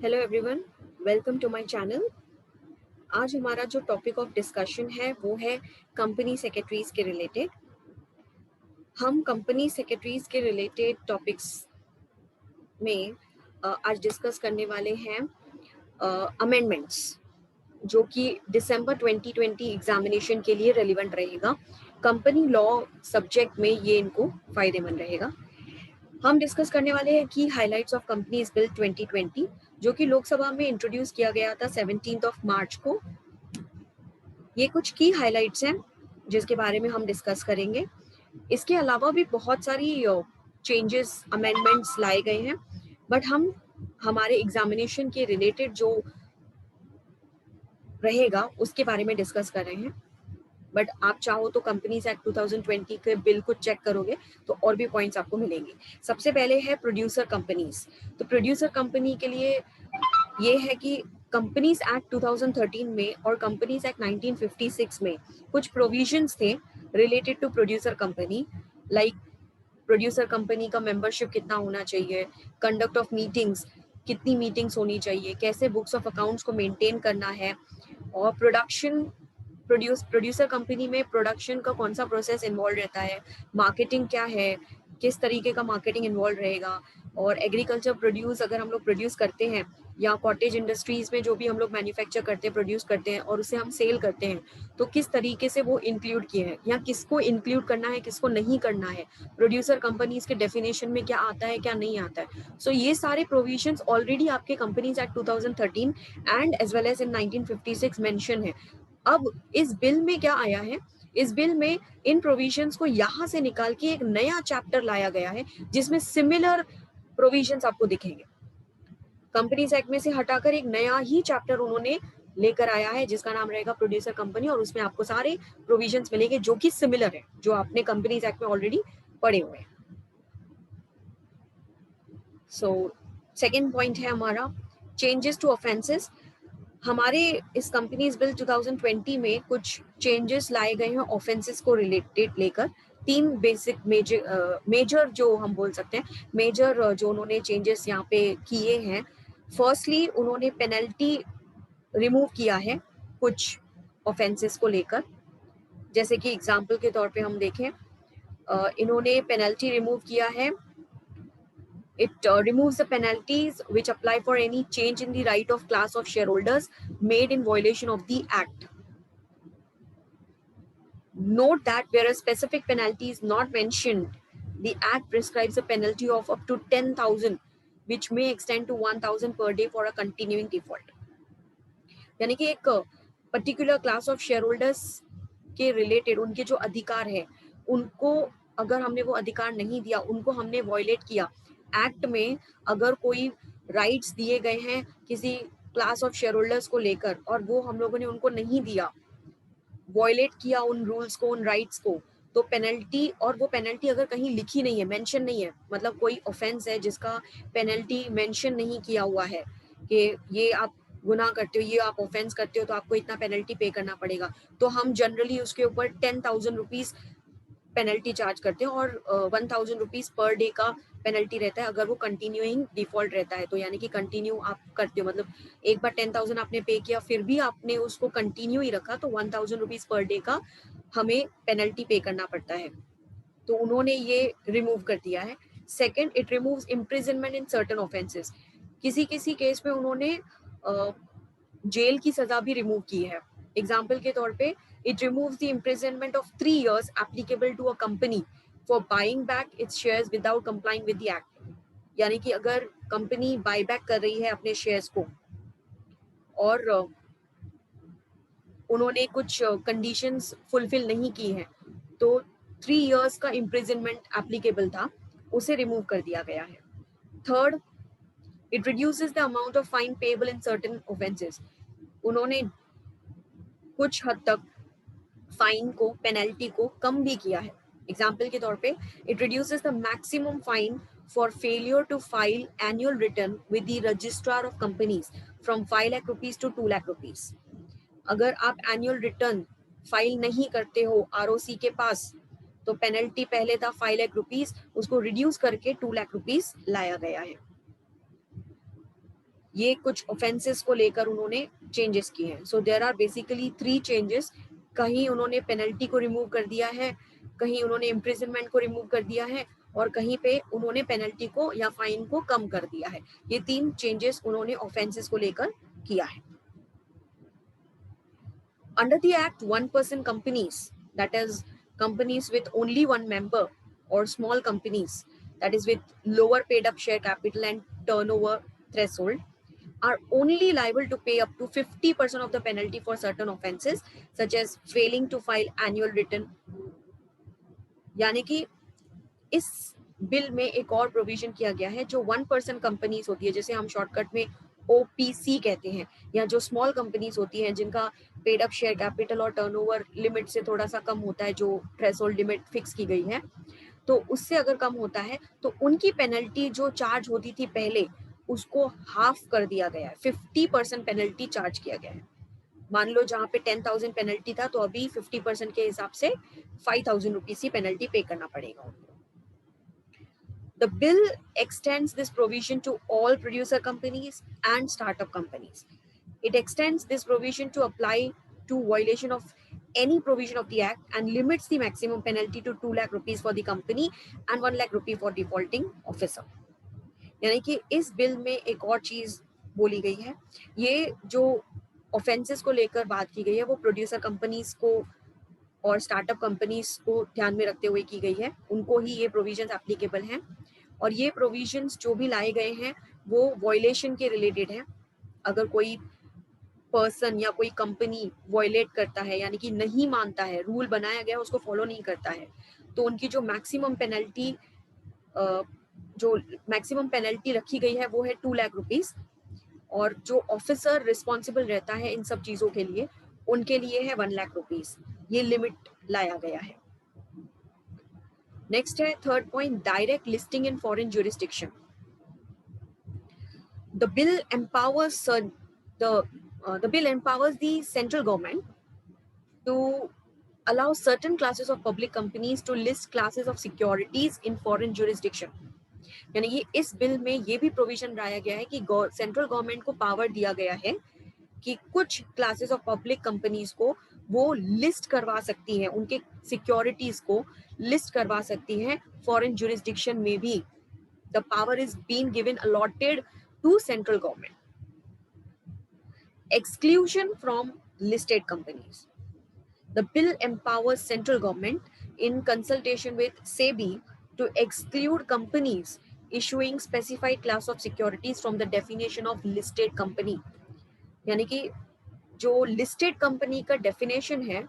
Hello everyone, welcome to my channel. आज हमारा जो टॉपिक ऑफ डिस्कशन है वो है कंपनी सेक्रेटरीज के रिलेटेड। हम कंपनी सेक्रेटरीज के रिलेटेड टॉपिक्स में आज डिस्कस करने वाले हैं अमेंडमेंट्स, जो कि दिसंबर 2020 एग्जामिनेशन के लिए रेलिवेंट रहेगा। कंपनी लॉ सब्जेक्ट में ये इनको फायदेमंद रहेगा। हम डिस्कस करने वाले हैं की हाइलाइट्स ऑफ कंपनीज बिल 2020, जो कि लोकसभा में इंट्रोड्यूस किया गया था 17 मार्च को। ये कुछ की हाइलाइट्स हैं जिसके बारे में हम डिस्कस करेंगे। इसके अलावा भी बहुत सारी चेंजेस अमेंडमेंट्स लाए गए हैं, बट हम हमारे एग्जामिनेशन के रिलेटेड जो रहेगा उसके बारे में डिस्कस कर रहे हैं। बट आप चाहो तो कंपनीज एक्ट 2020 के बिल को चेक करोगे तो और भी पॉइंट्स आपको मिलेंगे। सबसे पहले है प्रोड्यूसर कंपनीज। तो प्रोड्यूसर कंपनी के लिए ये है कि कंपनीज एक्ट 2013 में और कंपनीज एक्ट 1956 में कुछ प्रोविजंस थे related to producer company, like producer company का मेंबरशिप कितना होना चाहिए, कंडक्ट ऑफ मीटिंग्स, कितनी मीटिंग्स होनी चाहिए, कैसे बुक्स ऑफ अकाउंट्स को मेंटेन करना है, और प्रोड्यूसर कंपनी में प्रोडक्शन का कौन सा प्रोसेस इन्वॉल्व रहता है, मार्केटिंग क्या है, किस तरीके का मार्केटिंग इन्वॉल्व रहेगा, और एग्रीकल्चर प्रोड्यूस अगर हम लोग प्रोड्यूस करते हैं या कॉटेज इंडस्ट्रीज में जो भी हम लोग मैन्युफैक्चर करते हैं, प्रोड्यूस करते हैं और उसे हम सेल करते हैं, तो किस तरीके से वो इंक्लूड किए हैं या किसको इंक्लूड करना है, किसको नहीं करना है, प्रोड्यूसर कंपनीज के डेफिनेशन में क्या आता है क्या नहीं आता है। सो ये सारे प्रोविजंस ऑलरेडी आपके companies act 2013 and as well as in 1956 mention है। अब इस बिल में क्या आया है, इस बिल में इन प्रोविजंस को यहाँ से निकाल के एक नया चैप्टर लाया गया है जिसमें सिमिलर प्रोविजंस आपको दिखेंगे। कंपनीज एक्ट में से हटाकर एक नया ही चैप्टर उन्होंने लेकर आया है जिसका नाम रहेगा प्रोड्यूसर कंपनी, और उसमें आपको सारे प्रोविजंस मिलेंगे जो कि सिमिलर है, जो आपने कंपनीज एक्ट में ऑलरेडी पढ़े हुए हैं। सो सेकेंड पॉइंट है हमारा चेंजेस टू ऑफेंसेस। हमारे इस कंपनीज बिल 2020 में कुछ चेंजेस लाए गए हैं ऑफेंसेस को रिलेटेड लेकर। तीन बेसिक मेजर जो हम बोल सकते हैं, मेजर जो उन्होंने चेंजेस यहाँ पे किए हैं। फर्स्टली उन्होंने पेनल्टी रिमूव किया है कुछ ऑफेंसेस को लेकर। जैसे कि एग्जांपल के तौर पे हम देखें, इन्होंने पेनल्टी रिमूव किया है। It removes the penalties which apply for any change in the right of class of shareholders made in violation of the act. Note that where a specific penalty is not mentioned, the act prescribes a penalty of up to 10,000, which may extend to 1,000 per day for a continuing default. यानी कि एक particular class of share holders के related उनके जो अधिकार है, उनको अगर हमने वो अधिकार नहीं दिया, उनको हमने वॉयलेट किया, एक्ट में अगर कोई राइट्स दिए गए हैं किसी क्लास ऑफ शेयर होल्डर्स को लेकर और वो हम लोगों ने उनको नहीं दिया, वॉयलेट किया उन रूल्स को, उन राइट्स को, तो पेनल्टी, और वो पेनल्टी अगर कहीं लिखी नहीं है, मेंशन नहीं है, मतलब कोई ऑफेंस है जिसका पेनल्टी मेंशन नहीं किया हुआ है कि ये आप गुनाह करते हो, ये आप ऑफेंस करते हो तो आपको इतना पेनल्टी पे करना पड़ेगा, तो हम जनरली उसके ऊपर 10,000 रुपीज पेनल्टी चार्ज करते हैं और 1,000 रुपीज पर डे का पेनल्टी रहता है अगर वो कंटिन्यूइंग डिफॉल्ट रहता है। तो यानी कि कंटिन्यू आप करते हो, मतलब एक बार 10,000 आपने पे किया फिर भी आपने उसको कंटिन्यू ही रखा, तो 1,000 रुपीज पर डे का हमें पेनल्टी पे करना पड़ता है। तो उन्होंने ये रिमूव कर दिया है। Second, it removes imprisonment in certain offences. किसी किसी केस में उन्होंने जेल की सजा भी रिमूव की है। एग्जाम्पल के तौर पे, it removes the imprisonment of 3 years applicable to a company for buying back its shares without complying with the act. यानी कि अगर कंपनी बाई बैक कर रही है अपने शेयर्स को और उन्होंने कुछ कंडीशंस फुलफिल नहीं की हैं, तो 3 years का इम्प्रिजनमेंट एप्लीकेबल था, उसे रिमूव कर दिया गया है। Third, it reduces the amount of fine payable in certain offences. उन्होंने कुछ हद तक फाइन को, पेनल्टी को कम भी किया है। एग्जाम्पल के तौर पे, it reduces the maximum fine for failure to file annual return with the registrar of companies from 5 lakh rupees to 2 lakh rupees. अगर आप एनुअल रिटर्न फाइल नहीं करते हो आरओसी के पास, तो पेनल्टी पहले था 5 लाख रुपीज, उसको रिड्यूस करके 2 लाख रुपीज लाया गया है। ये कुछ ऑफेंसेस को लेकर उन्होंने चेंजेस किए हैं. So there are basically 3 changes. कहीं उन्होंने पेनल्टी को रिमूव कर दिया है, कहीं उन्होंने इम्प्रिजनमेंट को रिमूव कर दिया है, और कहीं पे उन्होंने पेनल्टी को या फाइन को कम कर दिया है. ये 3 चेंजेस उन्होंने ऑफेंसेस को लेकर किया है. Under the Act, one-person companies, that is, companies with only one member, or small companies, that is, with lower paid-up share capital and turnover threshold, are only liable to pay up to 50% of the penalty for certain offences, such as failing to file annual return. यानी कि इस bill में एक और provision किया गया है, जो 1% कंपनीज होती है, जैसे हम शॉर्टकट में ओपीसी कहते हैं, या जो स्मॉल कंपनीज होती हैं जिनका पेड अप शेयर कैपिटल और टर्नओवर लिमिट से थोड़ा सा कम होता है, जो थ्रेशोल्ड लिमिट फिक्स की गई है, तो उससे अगर कम होता है तो उनकी पेनल्टी जो चार्ज होती थी पहले, उसको हाफ कर दिया गया है. 50% पेनल्टी चार्ज किया गया है. मान लो जहाँ पे 10,000 पेनल्टी था, तो अभी 50% के हिसाब से 5,000 रुपीज की पेनल्टी पे करना पड़ेगा उनको. The bill extends this provision to all producer companies and startup companies. It extends this provision to apply to violation of any provision of the Act and limits the maximum penalty to 2 lakh rupees for the company and 1 lakh rupee for defaulting officer. यानी कि इस bill में एक और चीज बोली गई है. ये जो ऑफेंसेस को लेकर बात की गई है, वो प्रोड्यूसर कंपनीज को और स्टार्टअप कंपनीज को ध्यान में रखते हुए की गई है. उनको ही ये प्रोविजंस एप्लीकेबल हैं. और ये प्रोविजंस जो भी लाए गए हैं वो वॉयलेशन के रिलेटेड है. अगर कोई पर्सन या कोई कंपनी वॉयलेट करता है, यानी कि नहीं मानता है, रूल बनाया गया उसको फॉलो नहीं करता है, तो उनकी जो मैक्सिमम पेनल्टी रखी गई है वो है 2 लाख रुपीस. और जो ऑफिसर रिस्पॉन्सिबल रहता है इन सब चीजों के लिए, उनके लिए है 1 लाख रुपीस. ये लिमिट लाया गया है. नेक्स्ट है third point, direct listing in foreign jurisdiction. The bill empowers the central government to allow certain classes of public companies to list classes of securities in foreign jurisdiction. यानी कि इस bill में ये भी प्रोविजन लाया गया है कि सेंट्रल गवर्नमेंट को पावर दिया गया है कि कुछ क्लासेस ऑफ पब्लिक कंपनीज को वो लिस्ट करवा सकती हैं, उनके सिक्योरिटीज को लिस्ट करवा सकती हैं फॉरेन ज्यूरिस्डिक्शन में भी. The power is been given allotted to central government. Exclusion from listed companies. The bill empowers central government in consultation with SEBI to exclude companies issuing specified class of securities from the definition of listed company. यानी कि जो listed company का definition है,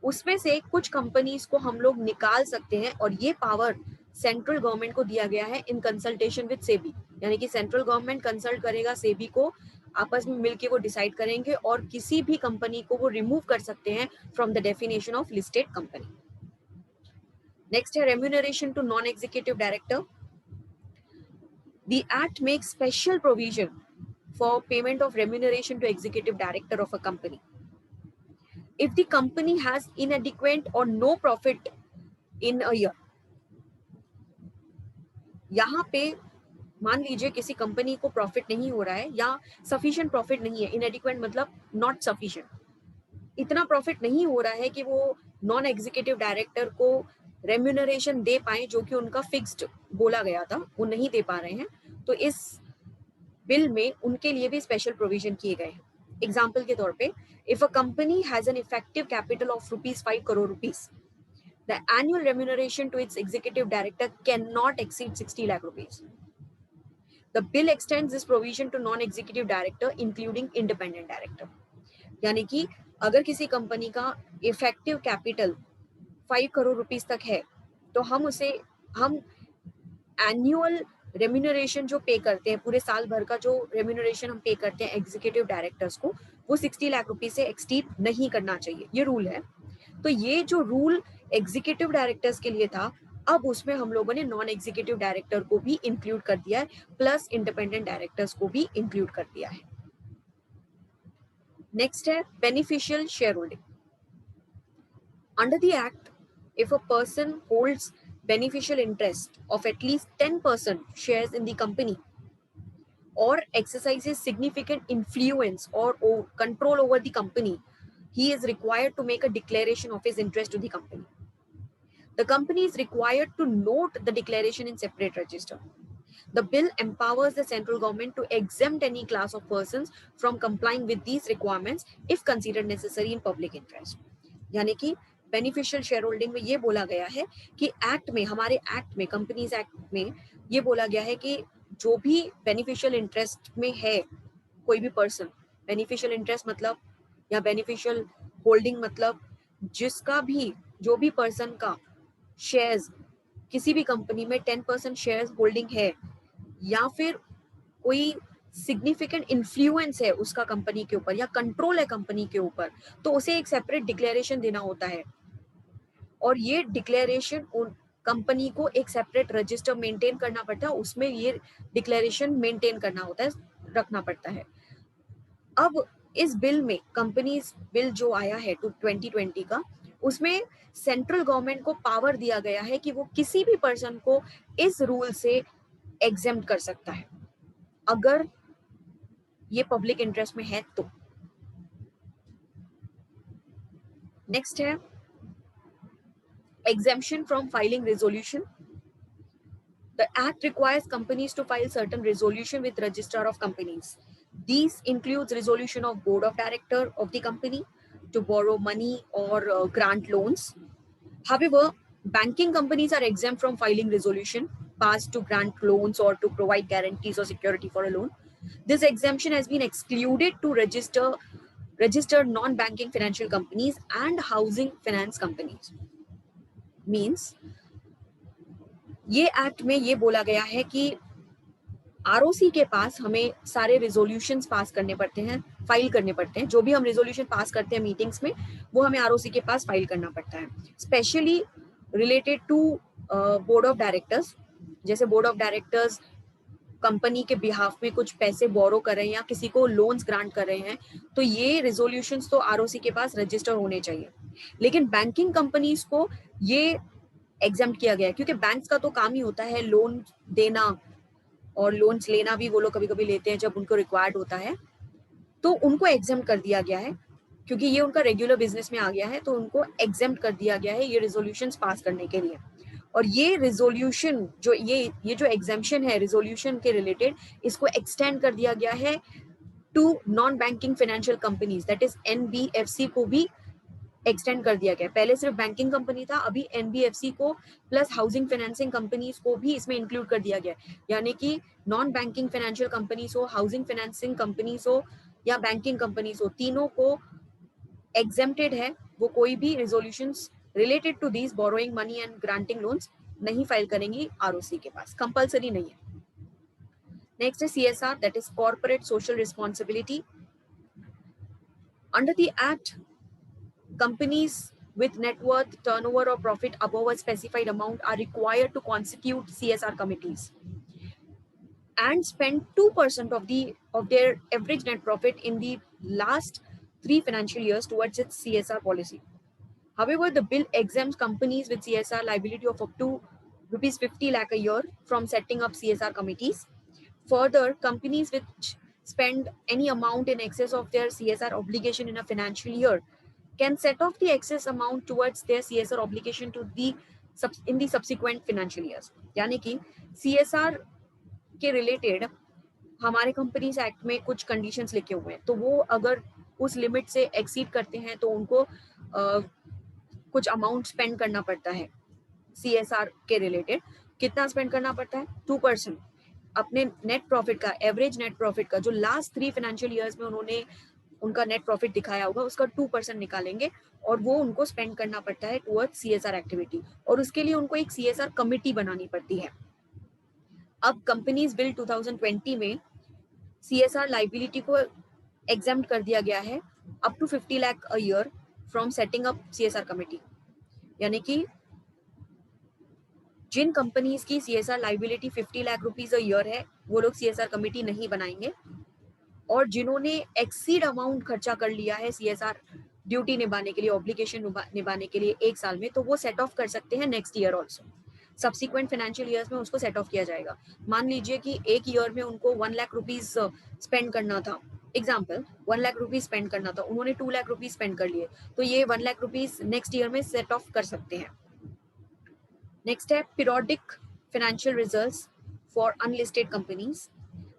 उसमें से कुछ companies को हम लोग निकाल सकते हैं, और ये पावर सेंट्रल गवर्नमेंट को दिया गया है इन कंसल्टेशन विद सेबी. यानी कि सेंट्रल गवर्नमेंट कंसल्ट करेगा सेबी को, आपस में मिलके वो डिसाइड करेंगे और किसी भी कंपनी को वो रिमूव कर सकते हैं from the definition of listed company. Next है remuneration to non executive director. The act makes special provision for payment of remuneration to executive director of a company if the company has inadequate or no profit in a year. यहाँ पे मान लीजिए किसी company को profit नहीं हो रहा है या सफिशिएंट प्रॉफिट नहीं है. इनएडिक्वेट मतलब नॉट सफिशिएंट. इतना प्रॉफिट नहीं हो रहा है कि वो नॉन एग्जीक्यूटिव डायरेक्टर को रेम्यूनरेशन दे पाए जो कि उनका फिक्स्ड बोला गया था, वो नहीं दे पा रहे हैं. तो इस बिल में उनके लिए भी स्पेशल प्रोविजन किए गए हैं. एग्जाम्पल के तौर पे, if a company has an effective capital of rupees 5 crore rupees, the annual remuneration to its executive director cannot exceed 60 lakh rupees. The bill extends this provision to non-executive director, including independent director. यानी कि अगर किसी company का effective capital 5 crore rupees तक है, तो हम annual remuneration जो पे करते हैं, पूरे साल भर का जो रेम्यूनरेशन हम पे करते हैं एग्जीक्यूटिव डायरेक्टर्स को, वो 60 लाख रुपीस से एक्सटीड नहीं करना चाहिए. ये रूल है. तो ये जो रूल एग्जीक्यूटिव डायरेक्टर्स के लिए था, अब उसमें हम लोगों ने नॉन एग्जीक्यूटिव डायरेक्टर को भी इंक्लूड कर दिया है, प्लस इंडिपेंडेंट डायरेक्टर्स को भी इंक्लूड कर दिया है. नेक्स्ट है beneficial share holding. Under the act, if a person holds beneficial interest of at least 10% shares in the company, or exercises significant influence or control over the company, he is required to make a declaration of his interest to the company. The company is required to note the declaration in separate register. The bill empowers the central government to exempt any class of persons from complying with these requirements if considered necessary in public interest. यानी कि beneficial share holding में ये बोला गया है कि act में, हमारे एक्ट में, कंपनीज एक्ट में ये बोला गया है कि जो भी बेनिफिशियल इंटरेस्ट में है कोई भी पर्सन, बेनिफिशियल इंटरेस्ट मतलब या बेनिफिशियल होल्डिंग मतलब जिसका भी, जो भी पर्सन का शेयर्स किसी भी कंपनी में 10% शेयर्स होल्डिंग है या फिर कोई सिग्निफिकेंट इन्फ्लुएंस है उसका कंपनी के ऊपर या कंट्रोल है कंपनी के ऊपर, तो उसे एक सेपरेट डिक्लेरेशन देना होता है और ये डिक्लेरेशन उन कंपनी को एक सेपरेट रजिस्टर मेंटेन करना पड़ता है, उसमें ये डिक्लेरेशन मेंटेन करना होता है, रखना पड़ता है। अब इस बिल में, कंपनीज बिल जो आया है 2020 का, उसमें सेंट्रल गवर्नमेंट को पावर दिया गया है कि वो किसी भी पर्सन को इस रूल से एग्जेम्प्ट कर सकता है अगर ये पब्लिक इंटरेस्ट में है तो। नेक्स्ट है exemption from filing resolution. The act requires companies to file certain resolution with registrar of companies. These includes resolution of board of director of the company to borrow money or grant loans. However, banking companies are exempt from filing resolution passed to grant loans or to provide guarantees or security for a loan. This exemption has been excluded to registered non-banking financial companies and housing finance companies. Means ये act में ये बोला गया है कि ROC के पास हमें सारे रिजोल्यूशंस पास करने पड़ते हैं, फाइल करने पड़ते हैं। जो भी हम रिजोल्यूशन पास करते हैं मीटिंग्स में, वो हमें आरओसी के पास फाइल करना पड़ता है, specially related to board of directors. जैसे बोर्ड ऑफ डायरेक्टर्स कंपनी के बिहाफ में कुछ पैसे बोरो कर रहे हैं या किसी को लोन्स ग्रांट कर रहे हैं, तो ये रिजोल्यूशंस तो आरओसी के पास रजिस्टर होने चाहिए। लेकिन बैंकिंग कंपनीज को ये एग्जेम्प्ट किया गया है क्योंकि बैंक्स का तो काम ही होता है लोन देना और लोन्स लेना भी वो लोग कभी कभी लेते हैं जब उनको रिक्वायर्ड होता है, तो उनको एग्जेम्प्ट कर दिया गया है क्योंकि ये उनका रेगुलर बिजनेस में आ गया है, तो उनको एग्जेम्प्ट कर दिया गया है ये रिजोल्यूशंस पास करने के लिए। और ये रिजोल्यूशन जो ये जो एग्जेम्पशन है रिजोल्यूशन के रिलेटेड, इसको एक्सटेंड कर दिया गया है to non banking financial companies, that is NBFC को भी एक्सटेंड कर दिया गया। पहले सिर्फ बैंकिंग कंपनी था, अभी एनबीएफसी को प्लस हाउसिंग फाइनेंसिंग कंपनीज को भी इसमें इंक्लूड कर दिया गया। यानी कि नॉन बैंकिंग फाइनेंशियल कंपनीज हो, हाउसिंग फाइनेंसिंग कंपनीज हो या बैंकिंग कंपनीज हो, तीनों को एग्जेम्प्टेड है। वो कोई भी resolutions related to these borrowing money and granting loans नहीं फाइल करेंगी आरओसी के पास, कंपल्सरी नहीं है। नेक्स्ट है CSR, that is corporate social responsibility. Under the act, companies with net worth, turnover or profit above a specified amount are required to constitute CSR committees and spend 2% of their average net profit in the last 3 financial years towards its CSR policy. However, the bill exempts companies with CSR liability of up to rupees 50 lakh a year from setting up CSR committees. Further, companies which spend any amount in excess of their CSR obligation in a financial year can set off the excess amount towards their CSR obligation to in the subsequent financial years. यानी कि CSR के related हमारे companies act में कुछ conditions लिखे हुए हैं, तो वो अगर उस लिमिट से एक्सीड करते हैं तो उनको कुछ अमाउंट स्पेंड करना पड़ता है। CSR के रिलेटेड कितना स्पेंड करना पड़ता है? 2% अपने नेट प्रॉफिट का, एवरेज नेट प्रॉफिट का, जो लास्ट 3 फाइनेंशियल ईयर्स में उन्होंने उनका नेट प्रॉफिट दिखाया होगा उसका 2% निकालेंगे और वो उनको स्पेंड करना पड़ता है टुवर्ड्स सीएसआर एक्टिविटी, और उसके लिए उनको एक सीएसआर कमिटी बनानी पड़ती है। अब कंपनीज बिल 2020 में सीएसआर लाइबिलिटी को एग्जेम्प्ट कर दिया गया है up to 50 lakh a year from setting up CSR committee. यानी कि जिन कंपनीज की CSR liability 50 lakh rupees a year है वो लोग सीएसआर कमिटी नहीं बनाएंगे, और जिन्होंने एक्सीड अमाउंट खर्चा कर लिया है सीएसआर ड्यूटी निभाने के लिए, ऑब्लिगेशन निभाने के लिए 1 साल में, तो वो सेट ऑफ कर सकते हैं next year also. Subsequent financial years में उसको सेट ऑफ किया जाएगा। मान लीजिए कि एक ईयर में उनको 1 लाख रुपीज स्पेंड करना था, एग्जाम्पल 1 लाख रुपीज स्पेंड करना था, उन्होंने 2 लाख रुपीज स्पेंड कर लिए, तो ये 1 लाख रुपीज नेक्स्ट ईयर में सेट ऑफ कर सकते हैं। नेक्स्ट है periodic financial results for unlisted companies.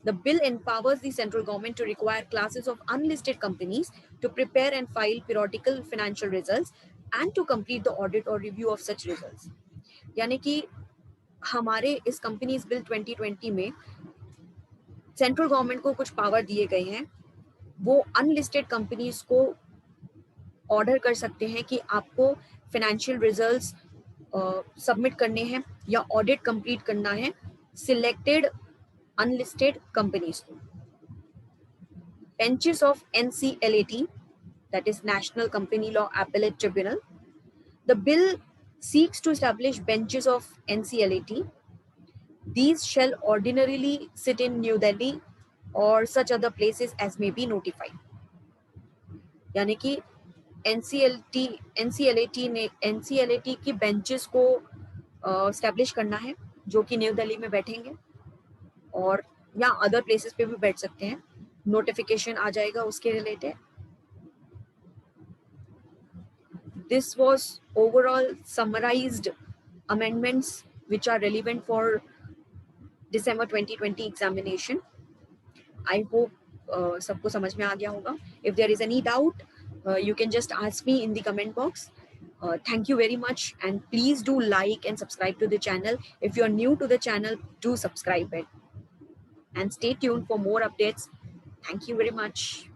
The bill empowers the central government to require classes of unlisted companies to prepare and file periodical financial results and to complete the audit or review of such results. यानी कि हमारे इस companies bill 2020 में central government को कुछ power दिए गए हैं, वो अनलिस्टेड कंपनीज को ऑर्डर कर सकते हैं कि आपको फाइनेंशियल रिजल्ट्स सबमिट करने हैं या ऑडिट कंप्लीट करना है सिलेक्टेड अनलिस्टेड कंपनीज को। Benches of NCLAT, that is National Company Law Appellate Tribunal. The bill seeks to establish benches of NCLAT. These shall ordinarily sit in New Delhi or such other places as may be notified. यानी कि NCLAT की benches को establish करना है जो कि new Delhi में बैठेंगे और या अदर प्लेसेस पे भी बैठ सकते हैं, नोटिफिकेशन आ जाएगा उसके related. This was overall summarized amendments which are relevant for December 2020 examination. I hope सबको समझ में आ गया होगा. If there is any doubt, you can just ask me in the comment box. Thank you very much, and please do like and subscribe to the channel. If you are new to the channel, do subscribe it and stay tuned for more updates. Thank you very much.